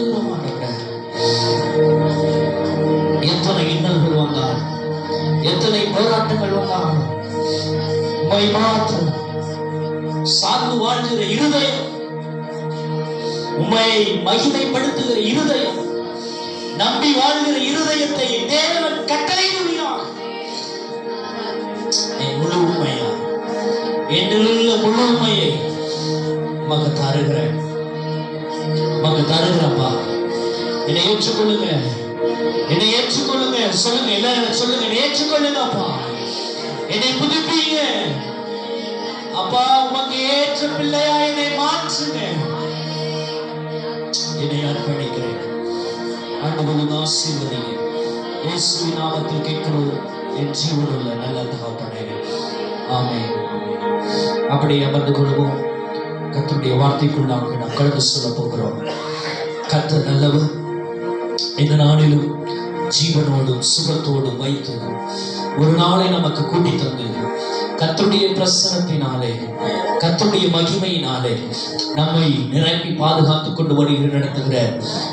சொல்லுகிறோம். எத்தனை இன்னல்கள் வந்தால், எத்தனை போராட்டங்கள் வந்தால், உம்மை மாத்திரம் சார்ந்து வாழ்கிற இருதயம், உம்மை மகிமைப்படுத்துகிற இருதயம், நம்பி வாழ்கிற இருதயத்தை தேவன் கட்டளையிடுகிறார். முழு உண்மையா என்னுள்ள முழு உண்மையை மக தருகிறேன், மக தருகிறப்பா. என்னை ஏற்றுக்கொள்ளுங்க, என்னை ஏற்றுக்கொள்ளுங்க. சொல்லுங்க, எல்லாரும் சொல்லுங்க, என்னை ஏற்றுக்கொள்ளுங்கப்பா. என்னை புதுப்பீங்க அப்பா. உமக்கு ஏற்ற பிள்ளையா என்னை மாற்றுங்க. என்னை அர்ப்பணிக்கிறேன். ஆண்டவரின் ஆசீர்வதிங்க. இயேசுவின் நாமத்தில் கேட்கிறோம் என் ஜீவனுள்ள நல்ல தகப்பனே, ஆமென். அப்படியே அமர்ந்து கொள்வோம். கர்த்தருடைய வார்த்தைக்குள் நாம் கடந்து சொல்ல போகிறோம். கர்த்தர் நல்லவர். இந்த நாளிலும் ஜீவனோடும் சுகத்தோடும் வைத்து ஒரு நாளை நமக்கு கூட்டி தந்து கர்த்தருடைய பிரசன்னத்தினாலே, கர்த்தருடைய மகிமையினாலே நம்மை நிரப்பி பாதுகாத்துக் கொண்டு வருகிற நடத்துகிற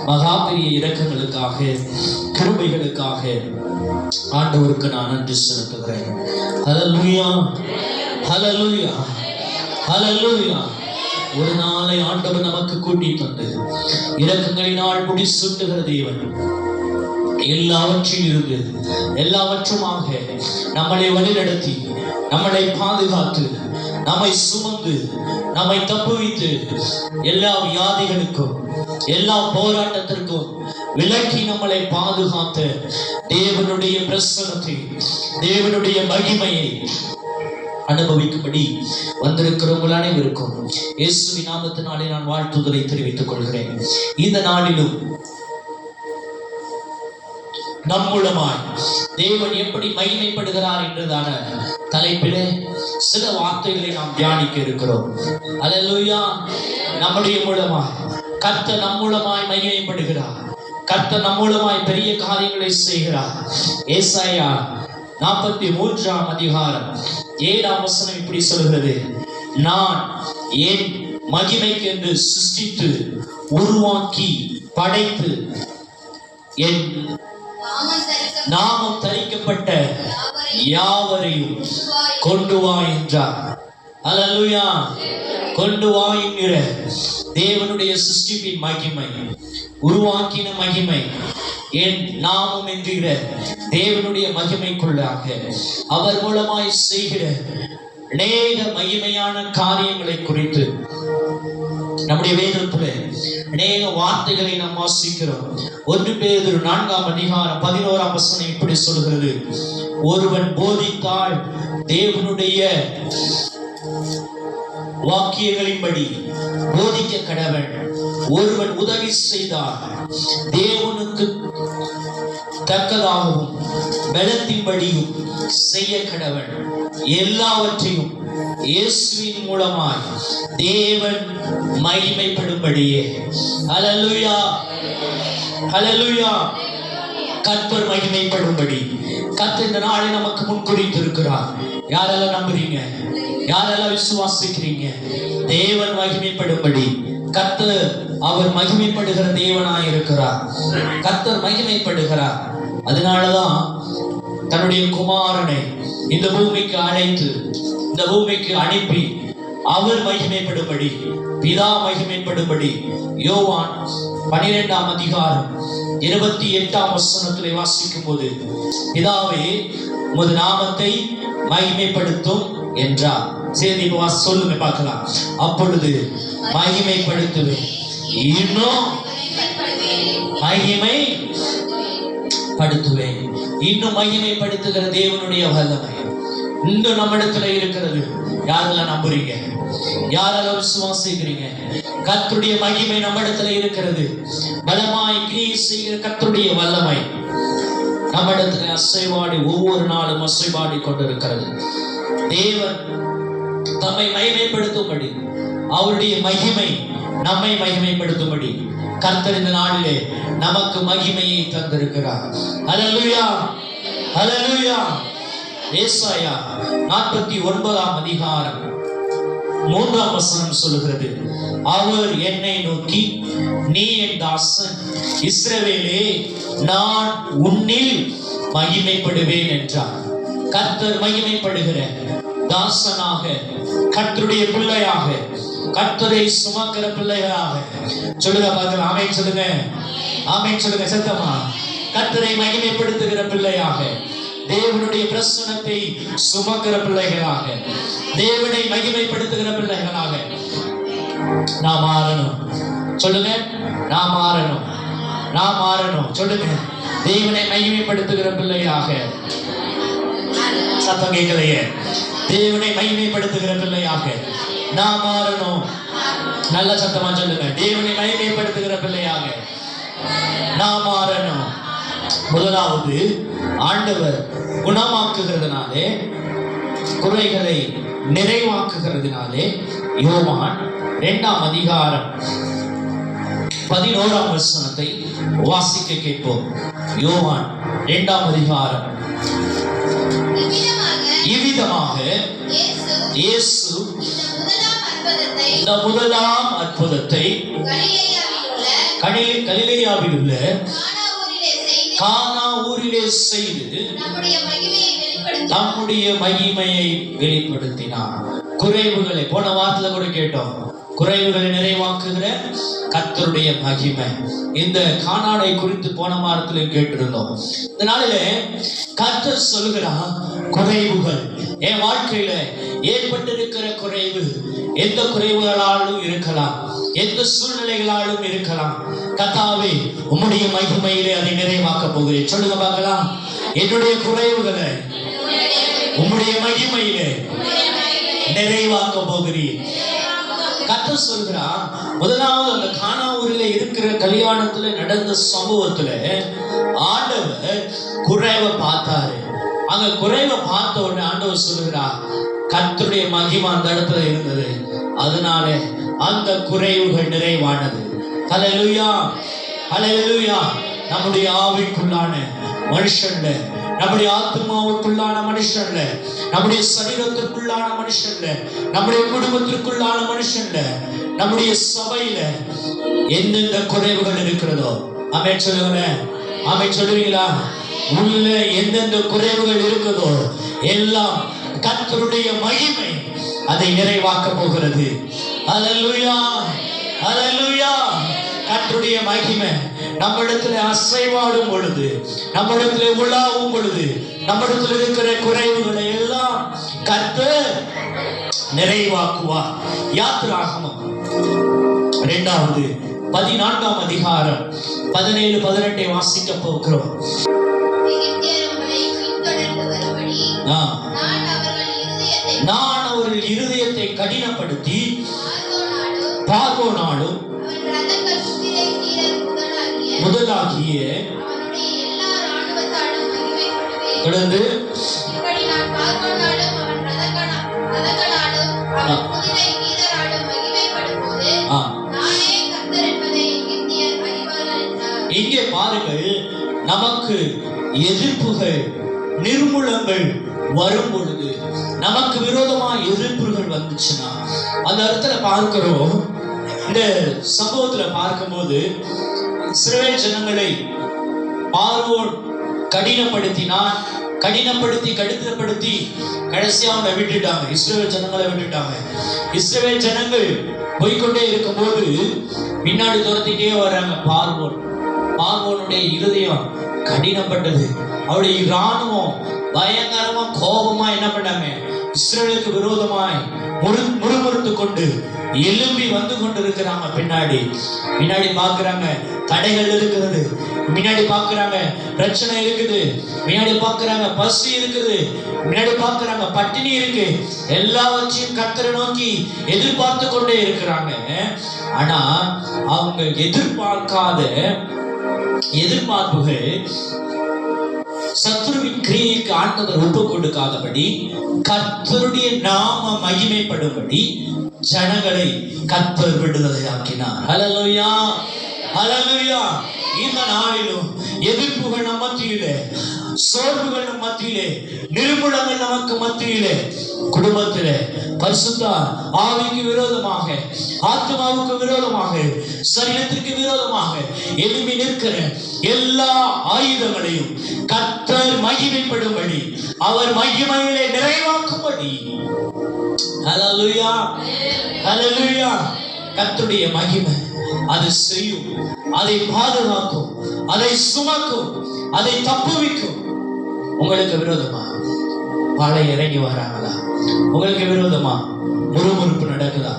மகா பெரிய இரக்கங்களுக்காக, கிருபைகளுக்காக ஆண்டவருக்கு நான் நன்றி செலுத்துகிறேன். ஹல்லேலூயா, ஹல்லேலூயா, ஹல்லேலூயா. ஒரு நாளை ஆண்டவர் நமக்கு கூட்டி தந்து இரக்கங்களினால் முடிசூட்டுகிற தேவன், எல்லாவற்றில் இருந்து எல்லாவற்றுமாக நம்மளை வழிநடத்தி, நம்மளை பாதுகாத்து, நம்மை சுமந்து, நம்மை தப்புவித்து, எல்லா வியாதிகளுக்கும் எல்லா போராட்டத்திற்கும் விலக்கி நம்மளை பாதுகாத்த தேவனுடைய பிரசன்னத்தை, தேவனுடைய மகிமையை அனுபவிக்கும்படி வந்திருக்கிறவங்கள் அனைவருக்கும் இயேசுவின் நாமத்தினாலே நான் வாழ்த்துதலை தெரிவித்துக் கொள்கிறேன். இந்த நாளிலும் நம் மூலமாய் தேவன் எப்படி மகிமைப்படுகிறார் என்றதான தலைப்பிலே சில வார்த்தைகளை நாம் தியானிக்க இருக்கிறோம். அல்லேலூயா. நம்முடைய மூலமாய் கர்த்தர் நம் மூலமாய் மகிமைப்படுகிறார். கர்த்தர் நம் மூலமாய் பெரிய காரியங்களை செய்கிறார். ஏசாயா 43ஆம் அதிகாரம் 7ஆம் வசனம் இப்படி சொல்கிறது: நான் என் மகிமைக்கு என்று சிருஷ்டித்து உருவாக்கி படைத்து என் நாமம் தரிக்கப்பட்ட யாவரையும் கொண்டு வா என்றார். அல்லேலூயா. கொண்டு வா என்கிற தேவனுடைய சிருஷ்டிப்பின் மகிமை, உருவாக்கின மகிமை, என் நாமம் என்கிற தேவனுடைய மகிமைக்குள்ளாக அவர் மூலமாய் செய்கிற அநேக மகிமையான காரியங்களை குறித்து நம்முடைய வேதத்திலே அநேக வார்த்தைகளை நாம் வாசிக்கிறோம். 1 பேதுரு 4ஆம் அதிகாரம் 11ஆம் வசனம் இப்படி சொல்கிறது: ஒருவன் போதித்தால் தேவனுடைய வாக்கியங்களின்படி போதிக்க கடவன். ஒருவன் உதவி செய்தால் தேவனுக்கு தக்கதாகவும் பலத்தின்படியும் செய்ய கடவன். எல்லாவற்றையும் இயேசுவின் மூலமாய் தேவன் மகிமைப்படும்படியே. அல்லேலூயா, அல்லேலூயா. கர்த்தர் மகிமைப்படும்படி கர்த்தர் இந்த நாளை நமக்கு முன்குறித்திருக்கிறார். யாரெல்லாம் நம்புறீங்க? யாரெல்லாம் விசுவாசிக்கிறீங்க? தேவன் மகிமைப்படும்படி கர்த்தர், அவர் மகிமைப்படுகிற தேவனாய் இருக்கிறார். கர்த்தர் மகிமைப்படுகிறார். அதனாலதான் தன்னுடைய குமாரனை இந்த பூமிக்கு அழைத்து, இந்த பூமிக்கு அனுப்பி, அவர் மகிமைப்படும்படி, பிதா மகிமைப்படும்படி யோவான் 12ஆம் அதிகாரம் 28ஆம் வசனத்திலே வாசிக்கும் போது, பிதாவே உமது நாமத்தை மகிமைப்படுத்தும் என்றார். சரி, இப்ப சொல்லுங்க பார்க்கலாம். அப்பொழுது மகிமைப்படுத்துவேன், இன்னும் மகிமைப்படுத்துவேன். இன்னும் மகிமைப்படுத்துகிற தேவனுடைய வல்லமை இன்னும் நம்மிடத்துல இருக்கிறது. யாரெல்லாம் நம்புறீங்க? யாரெல்லாம் விசுவாசிக்கிறீங்க? கர்த்தருடைய மகிமை நம்மிடத்துல இருக்கிறது. பலமாய் கிரியை செய்கிற கர்த்தருடைய வல்லமை நம்மிடத்துல அசைவாடி, ஒவ்வொரு நாளும் அசைவாடி கொண்டிருக்கிறது. தேவன் தம்மை மகிமைப்படுத்தும்படி, அவருடைய மகிமை நம்மை மகிமைப்படுத்தும்படி கர்த்தர் இந்த நாளிலே நமக்கு மகிமையை தந்திருக்கிறார். அல்லேலூயா, அல்லேலூயா. ஏசாயா 49ஆம் அதிகாரம் 3ஆம் வசனம் சொல்லுகிறது: அவர் என்னை நோக்கி, நீ என் தாசன் இஸ்ரவேலே, நான் உன்னில் மகிமைப்படுவேன் என்றார். கர்த்தர் மகிமைப்படுகிற தாசனாக, கர்த்தருடைய பிள்ளையாக, கர்த்தரை சுமக்கிற பிள்ளைகளாக சொல்லுங்க பார்க்கலாம். ஆமென் சொல்லுங்க, ஆமென் சொல்லுங்க சத்தமா. கர்த்தரை மகிமைப்படுத்துகிற பிள்ளையாக, தேவனுடைய பிரசன்னத்தை சுமக்கிற பிள்ளைகளாக, தேவனை மகிமைப்படுத்துகிற பிள்ளைகளாக நாம் மாறணும். சொல்லுங்க, நாம் மாறணும், நாம் மாறணும். சொல்லுங்க, தேவனை மகிமைப்படுத்துகிற பிள்ளையாக. சத்தம் கேட்கலையே. தேவனை மகிமைப்படுத்துகிற பிள்ளையாக நாம் மாறணும். நல்ல சத்தமா சொல்லுங்க, தேவனை மகிமைப்படுத்துகிற பிள்ளையாக நாம் மாறணும். முதலாவது, ஆண்டவர் குணமாக்குகிறதுனாலே, குறைகளை நிறைவாக்குகிறதுனாலே. யோவான் 2ஆம் அதிகாரம் 11ஆம் வசனத்தை வாசிக்க கேட்போம். யோவான் 2ஆம் அதிகாரம். இவ்விதமாக இயேசு இந்த முதலாம் அற்புதத்தை கலிலேயாவில் உள்ள கானா ஊரிலே செய்து நம்முடைய மகிமையை வெளிப்படுத்தினார். குறைவுகளை போன வாரத்துல கூட கேட்டோம். குறைவுகளை நிறைவாக்குகிற கர்த்தருடைய மகிமை. இந்த கானானை குறித்து போன வாரத்துல கேட்டிருந்தோம். இந்த நாளில கர்த்தர் சொல்கிறார், குறைவுகள் என் வாழ்க்கையில ஏற்பட்டிருக்கிற குறைவு எந்த குறைவுகளாலும் இருக்கலாம், எந்த சூழ்நிலைகளாலும் இருக்கலாம். கர்த்தாவே, உம்முடைய மகிமையிலே அதை நிறைவாக்க போகிறேன். சொல்லுங்க பார்க்கலாம். என்னுடைய குறைவுகளை உம்முடைய மகிமையிலே நிறைவாக்க போகிறேன். கர்த்தர் சொல்கிறார். முதலாவது, அந்த கானா ஊரில் இருக்கிற கல்யாணத்துல நடந்த சம்பவத்துல ஆண்டவர் குறைவை பார்த்தாரு. அங்க குறைவை பார்த்த உடனே ஆண்டவர் சொல்கிறார், கர்த்தருடைய மகிமை அந்த இடத்துல இருந்தது, அதனால அந்த குறைவுகள் நிறைவானது. ஹல்லேலூயா, ஹல்லேலூயா. நம்முடைய ஆவிக்குள்ளான மனுஷன்ல, நம்முடைய ஆத்மாவுக்குள்ளான மனுஷன்ல, நம்முடைய சரீரத்திற்குள்ளான மனுஷன்ல, நம்முடைய குடும்பத்திற்குள்ளான மனுஷன்ல, நம்முடைய சபையில எந்தெந்த குறைவுகள் இருக்கிறதோ, ஆமென் சொல்லுங்க, ஆமென் சொல்லுவீங்களா? உள்ள எந்தெந்த குறைவுகள் இருக்குதோ எல்லாம் கர்த்தருடைய மகிமை அதை நிறைவாக்க போகிறது. ஹல்லேலூயா, ஹல்லேலூயா. கர்த்தருடைய மகிமை நம்மிடத்துல அசைவாடும் பொழுது, நம்மிடத்துல உலாவும் பொழுது, நம்மிடத்துல இருக்கிற குறைவுகளை எல்லாம் கர்த்தர் நிறைவாக்குவார். யாத்திராகமம் 2ஆவது 14ஆம் அதிகாரம் 17-18 வாசிக்க போகிறோம். நான் அவர்கள் இருதயத்தை கடினப்படுத்தி பார்வோனாலும் முதலாகிய தொடர்ந்து இங்கே பாருங்கள், நமக்கு எதிர்ப்புகள் நிர்மூலங்கள் வரும் பொழுது, நமக்கு விரோதமா எதிர்ப்புகள் வந்துச்சுன்னா அந்த இடத்துல பார்க்கிறோம். இந்த சம்பவத்துல பார்க்கும்போது இஸ்ரவேல் ஜனங்களை பார்வோன் கடினப்படுத்தினான். கடினப்படுத்தி கடினப்படுத்தி கடைசியா அவனை விட்டுட்டாங்க. இஸ்ரவேல் ஜனங்களை விட்டுட்டாங்க. இஸ்ரவேல் ஜனங்கள் போய்கொண்டே இருக்கும்போது பின்னாடி துரத்திட்டே வர்றாங்க பார்வோன். பார்வோனுடைய இருதயம் கடினப்பட்டது. அவருடைய இராணுவம் பயங்கரமா கோபமா என்ன பண்ணாங்க, இஸ்ரவேலுக்கு விரோதமாய் முறுமுறுத்து கொண்டு எழும்பி வந்து கொண்டு இருக்கிறாங்க. பின்னாடி பாக்குறாங்க தடைகள் இருக்கிறது, முன்னாடி பாக்குறாங்க பிரச்சனை இருக்குது, முன்னாடி பாக்குறாங்க பசி இருக்குது, முன்னாடி பாக்குறாங்க பட்டினி இருக்கு. எல்லாவற்றையும் கர்த்தரை நோக்கி எதிர்பார்த்து கொண்டே இருக்கிறாங்க. ஆனா அவங்க எதிர்பார்க்காத எதிர்பார்ப்புகள் சத்துருவின் கிரியைக்கு ஆண்டவர் ஒப்பு கொடுக்காதபடி, கர்த்தருடைய நாம மகிமைப்படும்படி ஜனங்களை கர்த்தர் விடுதலையாக்கினார். ஹல்லேலூயா, ஹல்லேலூயா. இந்த நாளிலும் எதிர்ப்புகள் நம்ம மத்தியிலே சோர்வுகள் மத்தியிலே, நிர்மூலங்கள் நமக்கு மத்தியிலே, குடும்பத்திலே பரிசுத்த ஆவிக்கு விரோதமாக, ஆத்மாவுக்கு விரோதமாக, சரீரத்திற்கு விரோதமாக எழுப்பி நிற்கிற எல்லா ஆயுதங்களையும் கர்த்தர் மகிமைப்படும்படி, அவர் மகிமையிலே நிறைவாக்கும்படி, ஹல்லேலூயா ஹல்லேலூயா, கர்த்தருடைய மகிமை அது செய்யும், அதை பாதுகாக்கும், அதை சுமக்கும், அதை தப்புவிக்கும். உங்களுக்கு விரோதமா பாலை இறங்கி வராங்களா? உங்களுக்கு விரோதமா முறுமுறுப்பு நடக்குதா?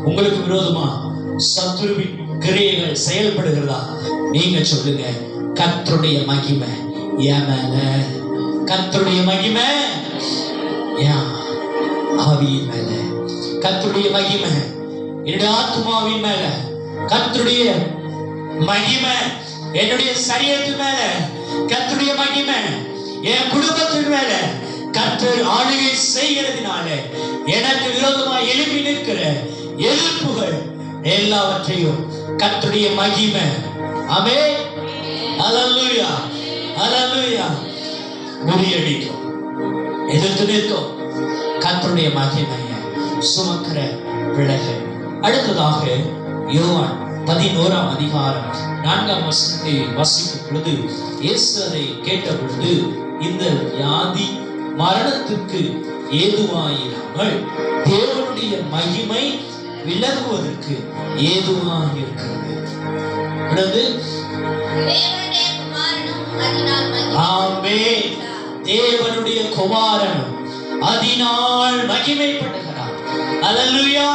உங்களுக்கு விரோதமா சத்துருவின் கிரியைகள் செயல்படுகிறதா? நீங்க சொல்லுங்க, கர்த்தருடைய மகிமை என் மேல, கர்த்தருடைய மகிமை என் ஆவியின் மேல, கர்த்தருடைய மகிமை என்னுடைய ஆத்மாவின் மேல, கர்த்தருடைய மகிமை என்னுடைய சரீரத்தின் மேல, கர்த்தருடைய மகிமை என் குடும்பத்தின் மேல. கர்த்தர் ஆளுகை செய்கிறதுனால எனக்கு விரோதமாக எழுப்பி நிற்கிற எதிர்ப்புகள் எல்லாவற்றையும் கர்த்தருடைய மகிமை, ஆமென், ஹல்லேலூயா ஹல்லேலூயா, முறியடிக்கும், எதிர்த்து நிற்கும். கர்த்தருடைய மகிமையை சுமக்கிற பிள்ளைகள். அடுத்ததாக யோவான் 11ஆம் அதிகாரம் 4ஆம் வசனத்தை வாசிக்கும் பொழுது, இயேசு அதை கேட்ட பொழுது, இந்த வியாதி மரணத்திற்கு ஏதுவாயிராமல் தேவனுடைய மகிமை விளங்குவதற்கு ஏதுவாக இருக்கிறது. ஆமென். தேவனுடைய குமாரனும் அதனால் மகிமைப்படுகிறார். ஹல்லேலூயா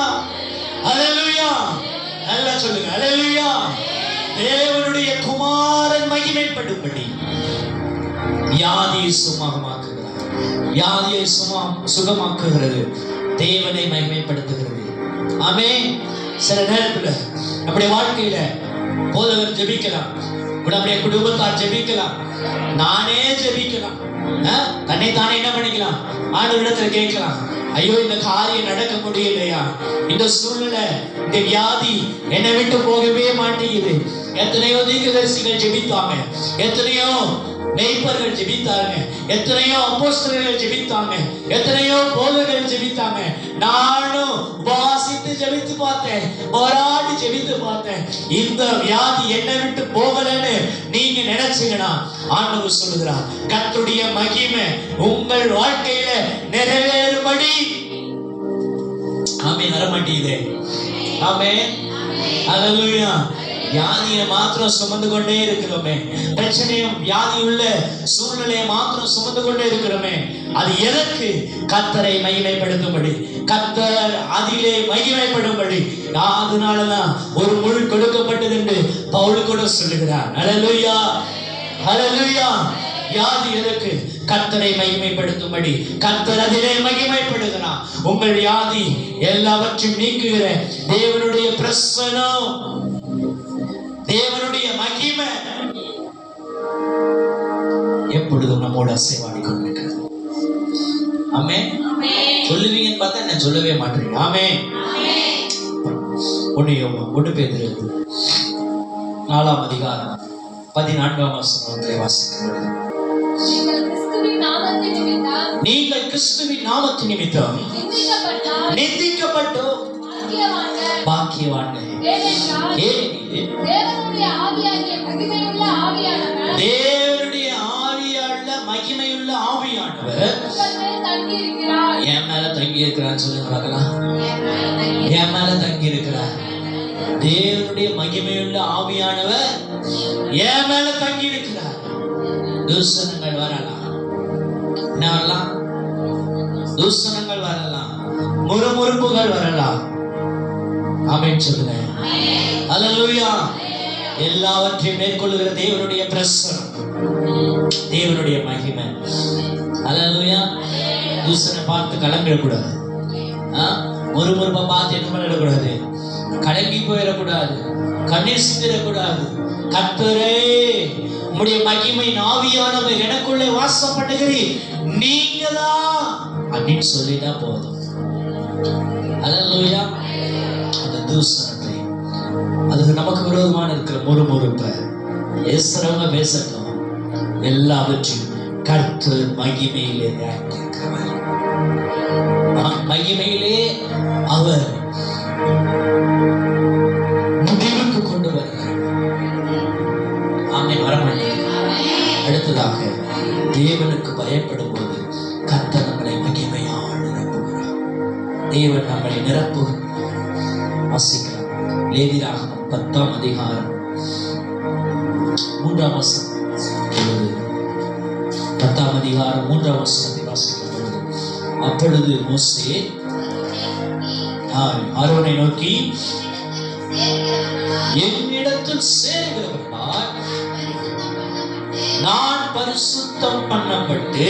ஹல்லேலூயா, நல்லா சொல்லுங்க, ஹல்லேலூயா. தேவனுடைய குமாரன் மகிமைப்படும்படி வியாதியை சுகமாக்குகிறார், வியாதியை சுகமாக்குகிறது, தேவனை மகிமைப்படுத்துகிறது. ஆமென். சில நேரத்துல நம்முடைய வாழ்க்கையில போதவர் ஜெபிக்கலாம், நம்முடைய குடும்பத்தார் ஜெபிக்கலாம், நானே ஜெபிக்கலாம், தன்னை தானே என்ன பண்ணிக்கலாம், ஆண்டவரிடத்துல கேட்கலாம், ஐயோ இந்த காரியம் நடக்க முடியலையா, இந்த சூழ்நிலை, இந்த வியாதி என்னை விட்டு போகவே மாட்டேங்குது. எத்தனையோ தீர்க்கதரிசிகள் ஜெபித்தாங்க, எத்தனையோ மேய்ப்பர்கள் ஜெபித்தாங்க, எத்தனையோ அப்போஸ்தலர்கள் ஜெபித்தாங்க, எத்தனையோ போதகர்கள் ஜெபித்தாங்க. நானும் உபவாசித்து ஜெபித்து பார்த்தேன், போராடி ஜெபித்து பார்த்தேன். இந்த வியாதி என்னை விட்டு போகலன்னு நீங்க நினைச்சீங்கன்னா, ஆண்டவர் சொல்லுகிறார், கர்த்தருடைய மகிமை உங்கள் வாழ்க்கையில நிறைவேறும்படி. ஆமென். வரமாட்டீங்களே? ஆமென், ஹல்லேலூயா. வியாதியை மாத்திரம் சுமந்து கொண்டே இருக்கிறோமே, பிரச்சனையும் வியாதி உள்ள சூழ்நிலையை மாத்திரம் சுமந்து கொண்டே இருக்கிறோமே, அது எதற்கு? கர்த்தரை மகிமைப்படுத்தும்படி, கர்த்தர் அதிலே மகிமைப்படும்படி. அதனாலதான் ஒரு முள் கொடுக்கப்பட்டது என்று பவுல் கூட சொல்லுகிறார். ஹல்லேலூயா ஹல்லேலூயா. வியாதி எதற்கு? கர்த்தரை மகிமைப்படுத்தும்படி. கர்த்தர் அதிலே மகிமைப்படுகிறார். உங்கள் வியாதி எல்லாவற்றையும் நீக்குகிற தேவனுடைய பிரசன்னம், தேவனுடைய மகிமை எப்பொழுதும் நம்மோட அசைவாடி கொண்டிருக்கிறது. ஆமென். சொல்லுவீங்கன்னு பார்த்தா என்ன சொல்லவே மாட்டீங்க. ஆமென். 1 பேதுரு 4ஆம் அதிகாரம் 14ஆம் வசனத்தை வாசிக்கிறோம். நீங்கள் கிறிஸ்துவின் நாமத்தின் நிமித்தம் நிந்திக்கப்பட்டோம் பாக்கியவான்கள். தேவனுடைய ஆவியுள்ள மகிமையுள்ள ஆவியானவர் என் மேல தங்கி இருக்கிறார். சொல்லுங்க பார்க்கலாம், என் மேல தங்கி இருக்கிறார். தேவனுடைய மகிமையுள்ள ஆவியானவர் என் மேல தங்கி இருக்கிறார். தூஷணங்கள் வரலாம், என்ன வரலாம்? தூஷணங்கள் வரலாம், முறுமுறுப்புகள் வரலாம். ஆமென் சொல்லுங்க. ஹல்லேலூயா. எல்லாவற்றையும் மேற்கொள்ளுகிற தேவனுடைய பிரசன்னம், தேவனுடைய மகிமை. ஹல்லேலூயா. தூஷணை பார்த்து கலங்கிடக்கூடாது, முறுமுறுப்பை பார்த்து என்ன பண்ணிடக்கூடாது, கலங்கி போயிடக்கூடாது, கண்ணீர் சிந்திடக்கூடாது. கர்த்தரே, உம்முடைய மகிமை ஆவியானவர் எனக்குள்ளே வாசம் பண்ணுகிறீர், நீங்கதான் அப்படின்னு சொல்லிட்டா போதும். ஹல்லேலூயா. அந்த தூஷணத்தை, அதுக்கு நமக்கு விரோதமான இருக்கிற முறுமுறுப்பை பேசுறவங்க பேசட்டும், எல்லாவற்றையும் கர்த்தர் மகிமையிலே இருக்கிறவர். மகிமையிலே அவர் முடிவுக்கு கொண்டு வருகிறார். ஆமென். வரமாட்டேன். அடுத்ததாக தேவனுக்கு பயப்படும் போது கர்த்தர் நம்மளை மகிமையால் நிரப்புகிறார். தேவன் நம்மளை நிரப்புகிறார். வாசிக்கிறார். லேவியராகமம் 10ஆம் அதிகாரம் 3ஆம் வசனம். 10ஆம் அதிகாரம் 3ஆம் வசனத்தை வாசிக்கும் பொழுது, அப்பொழுது மோசே ஆரோனை நோக்கி, என்னிடத்தில் சேருகிறவர்களால் நான் பரிசுத்தம் பண்ணப்பட்டு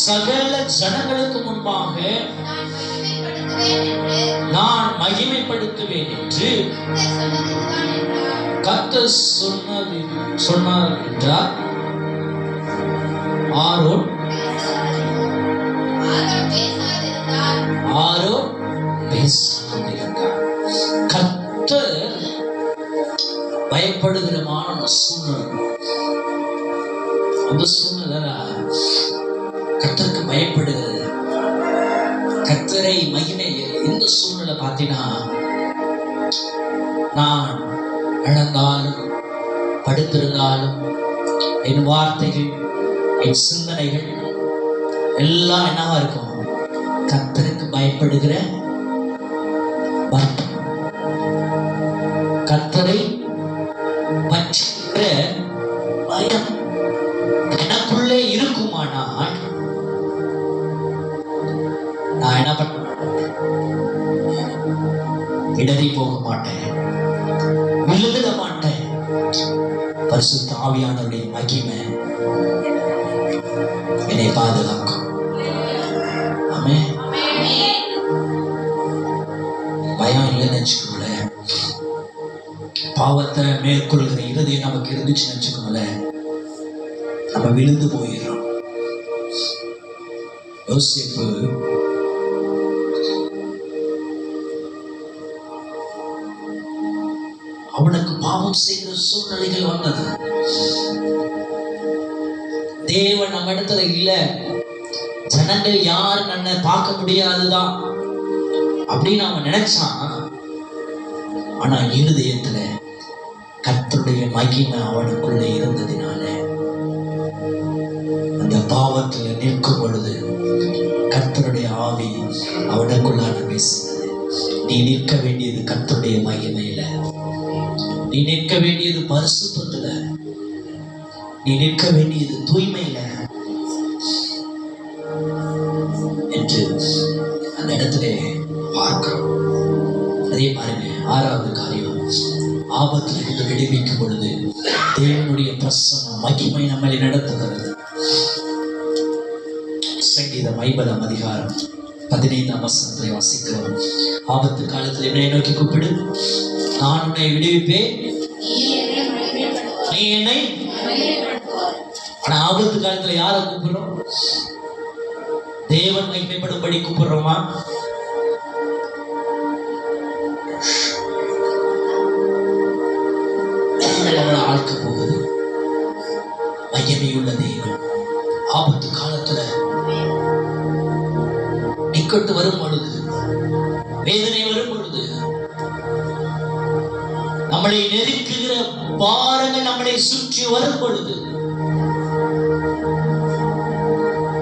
சகல ஜனங்களுக்கு முன்பாக நான் மகிமைப்படுத்துவேன் என்று கர்த்தர் சொன்னார் என்றார். ஆரோன் பேசாதிருந்தார். கர்த்தர் பயப்படுகிறமான சூழ்நிலை, அந்த சூழ்நிலை கர்த்தருக்கு பயப்படுகிறது. கர்த்தரை மகிமை எந்த சூழ்நிலை பார்த்தீங்கன்னா, நான் இழந்தாலும் படுத்திருந்தாலும் என் வார்த்தைகள் என் சிந்தனைகள் எல்லாம் என்னவா இருக்கும்? கர்த்தருக்கு பயப்படுகிற பயம், கர்த்தரை பற்றுகிற பயம் எனக்குள்ளே இருக்குமானால் நான் என்ன பண்ண, இடறி போக மாட்டேன், விழுந்துட மாட்டேன். பரிசுத்த ஆவியானவருடைய மகிமை என்னை பாதுகாக்கும். ஆமென். பயம் இல்லைன்னு வச்சுக்கோங்களேன், பாவத்தை மேற்கொள்கிற இருதயம் நமக்கு இருந்துச்சுன்னு வச்சுக்கோங்களேன், நம்ம விழுந்து போயிடுறோம். யோசேப்பு அவனுக்கு பாவம் செய்கிற சூழ்நிலைகள் வந்தது. தேவன் நம்ம இடத்துல இல்ல, ஜனங்கள் யாரும் நன்னை பார்க்க முடியாதுதான் அப்படின்னு அவன் நினைச்சான். ஆனா இருதயத்துல கர்த்தருடைய மகிமை அவனுக்குள்ள இருந்ததினால அந்த பாவத்துல நிற்கும் பொழுது கர்த்தருடைய ஆவி அவனுக்குள்ளான பேசினது. நீ நிற்க வேண்டியது கர்த்தருடைய மகிமையில, நீ நிற்க வேண்டியது பரிசுத்தத்துல, நீ நிற்க வேண்டியது தூய்மையில என்று அந்த இடத்துல பார்க்கிறோம். அதே மாதிரி 6வது காரியம், ஆபத்தில் இருந்து விடுவிக்கும் பொழுது தேவனுடைய பிரசன்னம் மகிமை நம்மளை நடத்துகிறது. சங்கீதம் 50ஆம் அதிகாரம் 15ஆம் வசனத்தை வாசிக்கிறோம். ஆபத்து காலத்தில் என்னை நோக்கி கூப்பிடு, நான் உன்னை விடுவிப்பேன், நீ என்னை. ஆனா ஆபத்து காலத்துல யாரை கூப்பிடுறோம்? தேவன் மகிமைப்படும்படி கூப்பிடுறோமா? ஆழ்க்க போகுது. மகிமையுள்ள தேவன் ஆபத்து காலத்துல நிக்கட்டு வரும் பொழுது, வேதனை வரும் பொழுது, நம்மளை நெருக்குகிற பாரங்கள் நம்மளை சுற்றி வரும் பொழுது,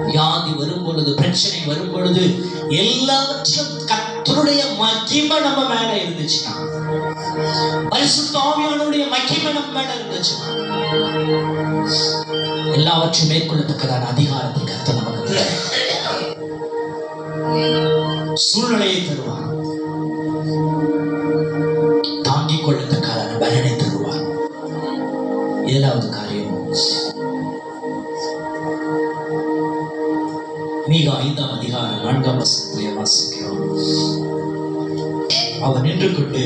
வியாதி வரும் பொழுது, பிரச்சனை வரும் பொழுது, எல்லாவற்றும் கர்த்தருடைய மகிமை நம்ம மேல இருந்துச்சுன்னா, பரிசுத்த ஆவியானவருடைய மகிமை நம்ம மேல இருந்துச்சுன்னா, எல்லாவற்றையும் மேற்கொள்ளத்தக்கதான அதிகாரத்தை கர்த்தர் நமக்கு தருவார். சூழ்நிலையை தருவார், தாங்கிக் கொள்ளத்தக்கதான பலனை தருவார். 7வது காரியம், மீகா 5ஆம் அதிகாரம் 4ஆம் வசனத்திலே வாசிக்கிறோம். அவர் நின்று கொண்டு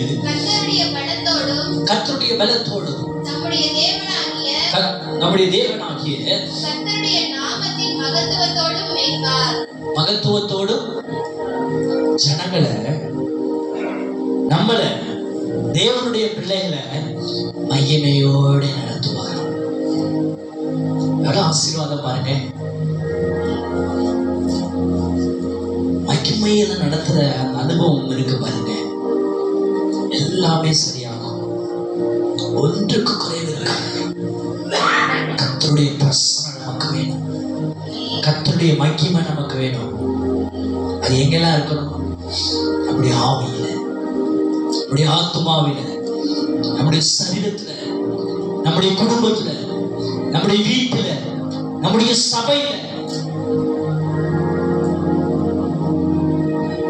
கர்த்தருடைய பலத்தோடும் நம்முடைய தேவனாகிய மகத்துவத்தோடும் ஜனங்களை நம்மள தேவனுடைய பிள்ளைகளை மகிமையோட நடத்துவார். எவ்வளவு ஆசீர்வாதம் பாருங்க. மகிமையில நடத்துற அந்த அனுபவம் இருக்கு பாருங்க, எல்லாமே சரியாகும், ஒன்றுக்கு குறைவு இருக்காது. கர்த்தருடைய பிரசன்னம் நமக்கு வேணும், கர்த்தருடைய மகிமை நமக்கு வேணும். அது எங்கெல்லாம் இருக்கணும்? நம்முடைய ஆவியில, நம்முடைய ஆத்மாவில, நம்முடைய சரீரத்துல, நம்முடைய குடும்பத்துல, நம்முடைய வீட்டுல, நம்முடைய சபையில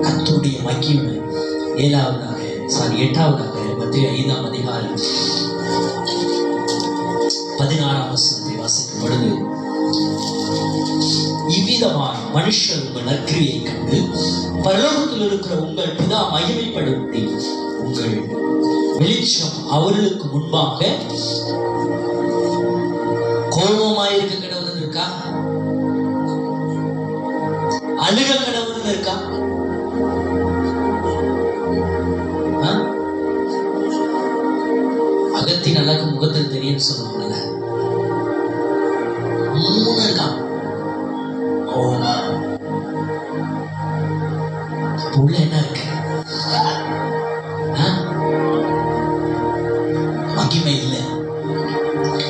கர்த்தருடைய மகிமை. 8ஆவதாக மத்தேயு 5ஆம் அதிகாரம் 16ஆம் வசனத்தை வாசிக்கும் பொழுது, இவ்விதமாய் மனுஷர் உங்கள் நற்கிரியை கண்டு பரலோகத்தில் இருக்கிற உங்கள் பிதா மகிமைப்படுத்தி உங்கள் வெளிச்சம் அவர்களுக்கு முன்பாக கோபமாயிருக்க கடவுள் இருக்கா? அழுக கடவுள் இருக்கா? அகத்தின் அழகு முகத்தில் தெரியும் சொல்லுவாங்கல்ல, 3 இருக்கான். உள்ள என்ன இருக்கு? மகிமை இல்லை.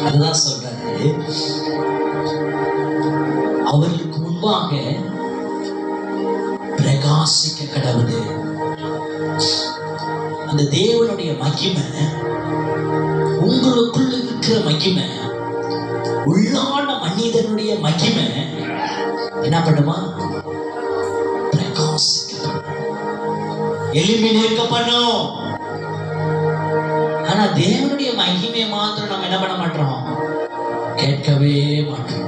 அதுதான் சொல்றாரு, அவர்களுக்கு முன்பாக பிரகாசிக்க கடவுது. அந்த தேவனுடைய மகிமை, உங்களுக்குள்ள இருக்கிற மகிமை, உள்ளான மனிதனுடைய மகிமை என்ன பண்ணுமா? எலிமினேட் பண்ணும். ஆனா தேவனுடைய மகிமையை மாத்திரம் நம்ம என்ன பண்ண மாட்டோம்? கேட்கவே மாட்டோம்.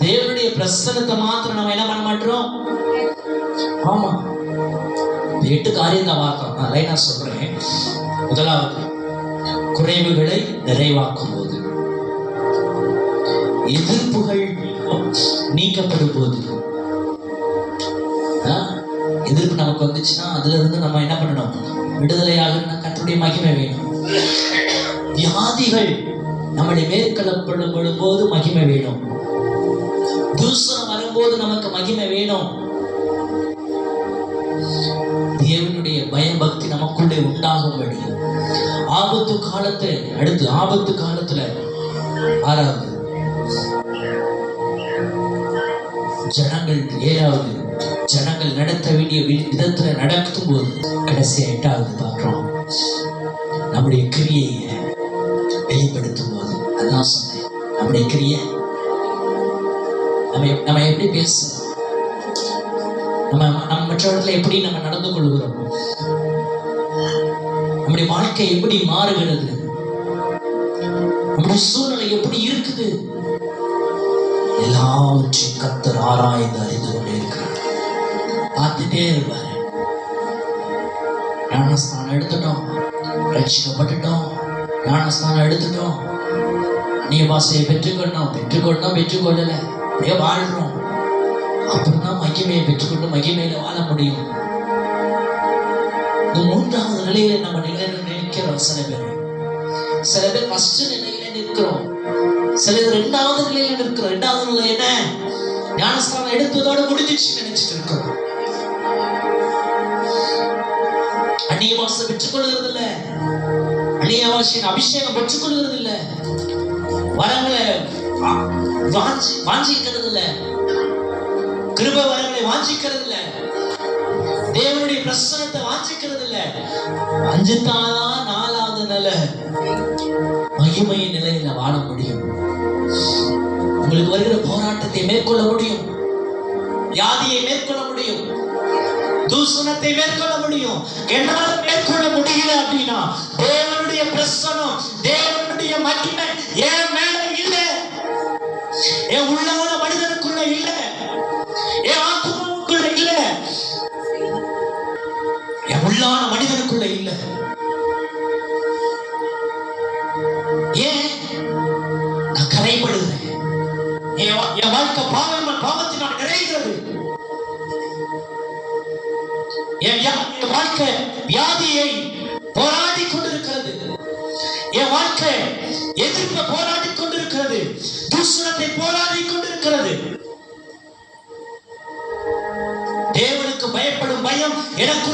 தேவனுடைய பிரசன்னத்தை மாத்திரம் நம்ம என்ன பண்ண மாட்டோம்? ஆமா, 8 காரியம் தான் பார்த்தோம். நான் லைனா சொல்றேன். முதலாவது, குறைவுகளை நிறைவாக்கும் போது, எதிர்ப்புகள் நீக்கப்படும் போது. எதிர்ப்பு நமக்கு வந்துச்சுன்னா அதுல இருந்து நம்ம என்ன பண்ணணும்? விடுதலையாக கர்த்தருடைய மகிமை வேணும். வியாதிகள் நம்மளை மேற்கொள்ளப்படும் போது மகிமை வேணும். தூசணம் வரும்போது நமக்கு மகிமை வேணும். தேவனுடைய பயபக்தி நமக்குள்ளே உண்டாகும்படி ஆபத்து காலத்தை அடுத்து, ஆபத்து காலத்துல 6வது ஜனங்கள், 7வது ஜனங்கள் நடத்த வேண்டிய விதத்துல நடக்கும் போது, கடைசி 8வது பார்க்கிறோம், நம்முடைய கிரியை வெளிப்படுத்தும் போது. அதான் சொன்னேன், நம்முடைய கிரியை நம்ம எப்படி பேசுறோம், நம்ம மற்றவர்களை எப்படி நம்ம நடந்து கொள்கிறோம், நம்முடைய வாழ்க்கை எப்படி மாறுகிறது, நம்முடைய சூழ்நிலை எப்படி இருக்குது, எல்லாவற்றையும் கர்த்தர் ஆராய்ந்து அறிந்து கொண்டே இருக்கிறார். பார்த்துட்டே இருப்பாரு. ஞானஸ்தானம் எடுத்துட்டோம், ரட்சிக்கப்பட்டுட்டோம், ஞானஸ்தானம் எடுத்துட்டோம், நீ பாசையை பெற்றுக்கொள்ளல, அப்படியே வாழ்றோம். அப்படிதான் மகிமையை பெற்றுக்கொண்டு மகிமையில வாழ முடியும். 3வது நிலையில நம்ம நிற்கிறோம். சில பேர் ஃபர்ஸ்ட் நிலையில நிற்கிறோம், சில பேர் 2வது நிலையில நிற்கிறோம். 2வது நிலை என்ன? ஞானஸ்தானம் எடுத்ததோட முடிஞ்சிச்சு நினைச்சிட்டு இருக்கிறோம். அந்நிய பாஷை பெற்றுக்கொள்கிறது இல்ல, அந்நிய பாஷையின் அபிஷேகம் பெற்றுக்கொள்கிறது இல்ல, வரங்களை வாஞ்சிக்கிறது இல்ல, கிருபை வரங்களை வாஞ்சிக்கிறது இல்ல, தேவனுடைய பிரசன்னத்தை வாஞ்சிக்கிறது இல்ல. 4வது நிலை மகிமையின் நிலையில வாழ முடியும். உங்களுக்கு வருகிற போராட்டத்தை மேற்கொள்ள முடியும், வியாதியை மேற்கொள்ள முடியும், தூசணத்தை மேற்கொள்ள முடியும். என்னால மேற்கொள்ள முடியல அப்படின்னா தேவனுடைய பிரசன்னம், தேவனுடைய மகிமை என் மேல இல்ல, என் உள்ளான மனிதனுக்குள்ள இல்ல, என் ஆத்மாவுக்குள்ள இல்ல, என் உள்ளான மனிதனுக்குள்ள இல்ல. ஏன் நான் கரைப்படுகிறேன்? என் வாழ்க்கை பாவத்தினால் நிறைகிறது. என் வாழ்க்கை வியாதியை போராடி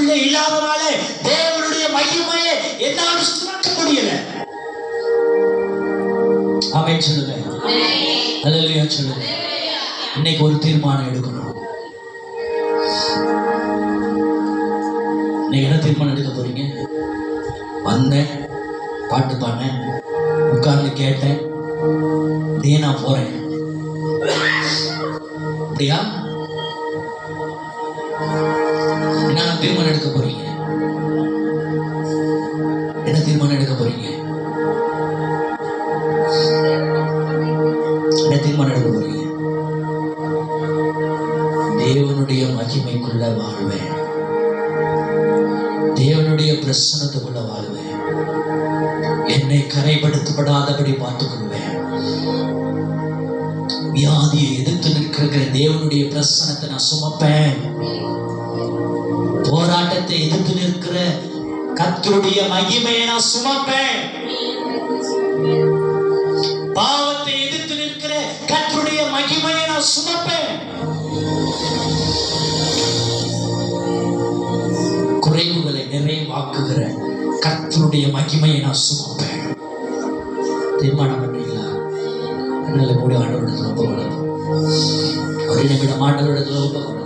நமக்குள்ளே இல்லாதனாலே தேவனுடைய மகிமையை என்னாலும் சுமக்க முடியல. ஆமென் சொல்லுங்க. அல்லேலூயா சொல்லுங்க. இன்னைக்கு ஒரு தீர்மானம் எடுக்கணும். நீங்க என்ன தீர்மானம் எடுக்க போறீங்க? வந்தேன், பாட்டு பாடினேன், உட்கார்ந்து கேட்டேன், அப்படியே நான் போறேன். அப்படியா? என்ன தீர்மானம் எடுக்க போறீங்க? என்ன தீர்மானம் எடுக்க போறீங்க? என்ன தீர்மானம் எடுக்க போறீங்க? தேவனுடைய மகிமைக்குள்ள வாழ்வேன், தேவனுடைய பிரசன்னத்துக்குள்ள வாழ்வேன், என்னை கரைப்படுத்தப்படாதபடி பார்த்துக் கொள்வேன். வியாதியை எதிர்த்து நிற்கிற தேவனுடைய பிரசன்னத்தை நான் சுமப்பேன். போராட்டத்தை எதிர்த்து நிற்கிற கர்த்தருடைய மகிமையை நான் சுமப்பேன். பாவத்தை எதிர்த்து நிற்கிற கர்த்தருடைய மகிமையை நான் சுமப்பேன். குறைவுகளை நிறைவாக்குகிற கர்த்தருடைய மகிமையை நான் சுமப்பேன். தீர்மானம் பண்றீங்களா? நல்ல கூட ஆண்டவரிடத்தில் ஒப்பு கொடுப்போம். ஒரு நிமிடம் ஆண்டவரிடத்தில் ஒப்பு கொடுப்போம்.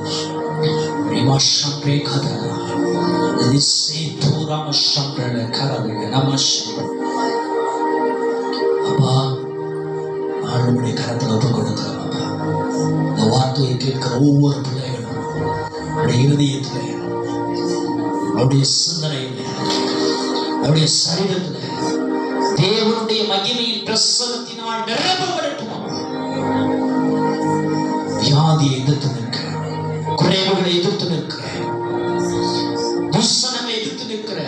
அப்பா, ஆண்டவருடைய கரத்தில் ஒப்பு கொடுக்கிறோம். அப்பா, இந்த வார்த்தையை கேட்கிற ஒவ்வொரு பிள்ளைகளும் அவருடைய இருதயத்திலே, அவருடைய சிந்தனையிலே, அவருடைய சரீரத்திலே தேவனுடைய மகிமையின் பிரசன்னத்தினால் நிரப்பப்படட்டும். வியாதியை எதிர்த்து நிற்கிற, குறைவுகளை எதிர்த்து நிற்கிற, துஷ்சனங்களை எதிர்த்து நிற்கிற,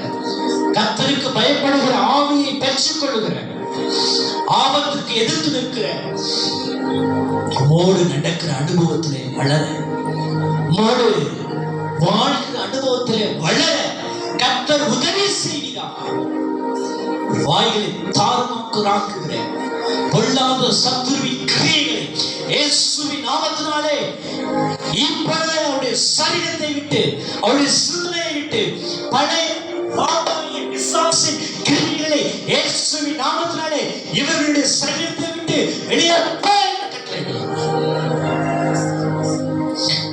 கர்த்தருக்கு பயப்படுகிற ஆவியை பெற்றுக் கொள்ளுகிற, ஆபத்துக்கு எதிர்த்து நிற்கிற, உம்மோடு நடக்கிற அனுபவத்திலே வளர, உம்மோடு வாழ்கிற அனுபவத்திலே வளர கர்த்தர் உதவி செய்கிறார். வாய்களை தாறுமாறாக்குகிற பொல்லாத சத்துருவின் கிரியைகளை இயேசுவின் நாமத்தினாலே இப்பொழுது அவருடைய சரீரத்தை விட்டு, அவருடைய சிந்தனையை விட்டு, பழைய பாவமான பிசாசின் கிரியைகளை இயேசுவின் நாமத்தினாலே இவர்களுடைய சரீரத்தை விட்டு வெளியேற்ற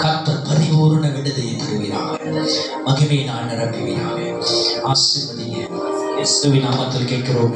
கர்த்தர் பரிபூரண விடுதலை தருவீராக. மகிமையினால் நிரப்புவீராக. ஆசீர்வதிங்க. இயேசுவின் நாமத்தில் கேட்கிறோம்.